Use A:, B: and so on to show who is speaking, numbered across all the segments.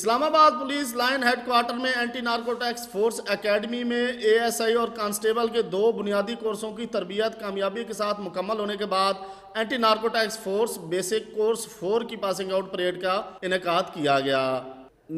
A: اسلام آباد police line head quarter میں anti narcotics force academy میں اے ایس آئی اور کانسٹیبل کے 2 بنیادی کورسوں کی تربیت کامیابی کے ساتھ مکمل ہونے کے بعد anti narcotics force basic course 4 کی پاسنگ آؤٹ پریڈ کا انعقاد کیا گیا۔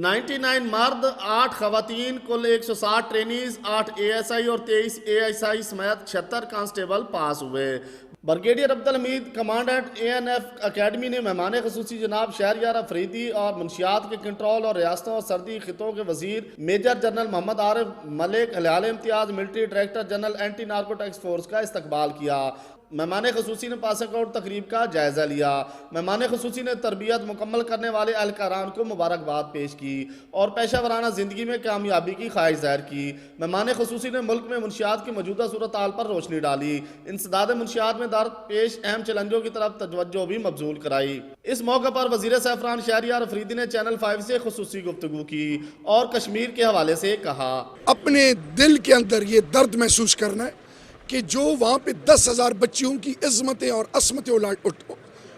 A: 99 مرد، 8 خواتین، کل 160 ٹرینیز، 8 اے ایس آئی اور 23 اے ایس آئی سمیت 76 کانسٹیبل پاس ہوئے۔ برگیڈیئر عبدالحمید کمانڈنٹ اے این ایف اکیڈمی نے مہمان خصوصی جناب شہریار افریدی اور منشیات کے کنٹرول اور ریاستوں اور سرحدی خطوں کے وزیر میجر جنرل محمد عارف ملک ہلال امتیاز military director general anti narcotics force کا استقبال کیا۔ مہمان خصوصی نے پاسنگ آؤٹ تقریب کا جائزہ لیا۔ مہمان خصوصی نے تربیت مکمل کرنے والے اہلکاران کو مبارکباد پیش کی اور پیشہ ورانہ زندگی میں کامیابی کی خواہش ظاہر کی۔ مہمان خصوصی نے ملک میں منشیات کی موجودہ صورتحال پر روشنی ڈالی۔ انسداد منشیات میں درپیش اہم چیلنجوں کی طرف توجہ بھی مبذول کرائی۔ اس موقع پر وزیر سیفران شہریار افریدی نے چینل 5 سے خصوصی گفتگو کی اور کشمیر کے حوالے سے کہا،
B: اپنے دل کے اندر یہ درد محسوس کرنا ہے کہ جو وہاں پہ 10,000 بچیوں کی عظمتیں اور عصمتیں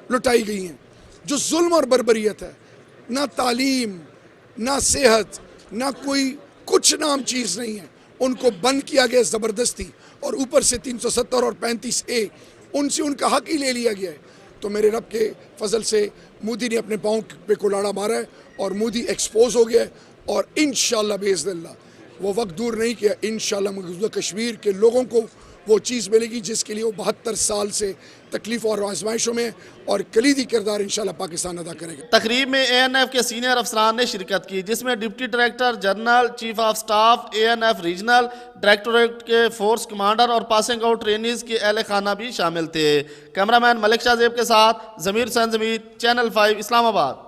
B: لٹائی گئی ہیں، جو ظلم اور بربریت ہے، نہ تعلیم، نہ صحت، نہ کوئی کچھ نام چیز نہیں ہے، ان کو بند کیا گیا زبردستی، اور اوپر سے 370 اور 35A ان سے ان کا حق ہی لے لیا گیا ہے۔ تو میرے رب کے فضل سے مودی نے اپنے پاؤں پہ کلاڑا مارا ہے اور مودی ایکسپوز ہو گیا ہے، اور انشاءاللہ باذن اللہ وہ وقت دور نہیں کہ انشاءاللہ موجودہ کشمیر کے لوگوں کو وہ چیز ملے گی جس کے لیے وہ 72 سال سے تکلیف اور آزمائشوں میں اور کلیدی کردار انشاءاللہ پاکستان ادا کرے گا۔
A: تقریب میں اے این ایف کے سینئر افسران نے شرکت کی، جس میں deputy director general, chief of staff, A N F regional directorate کے فورس کمانڈر اور پاسنگ آؤٹ ٹرینیز کے اہل خانہ بھی شامل تھے۔ کیمرہ مین ملک شاہ زیب کے ساتھ ضمیر حسین ضمیر، چینل 5 اسلام آباد۔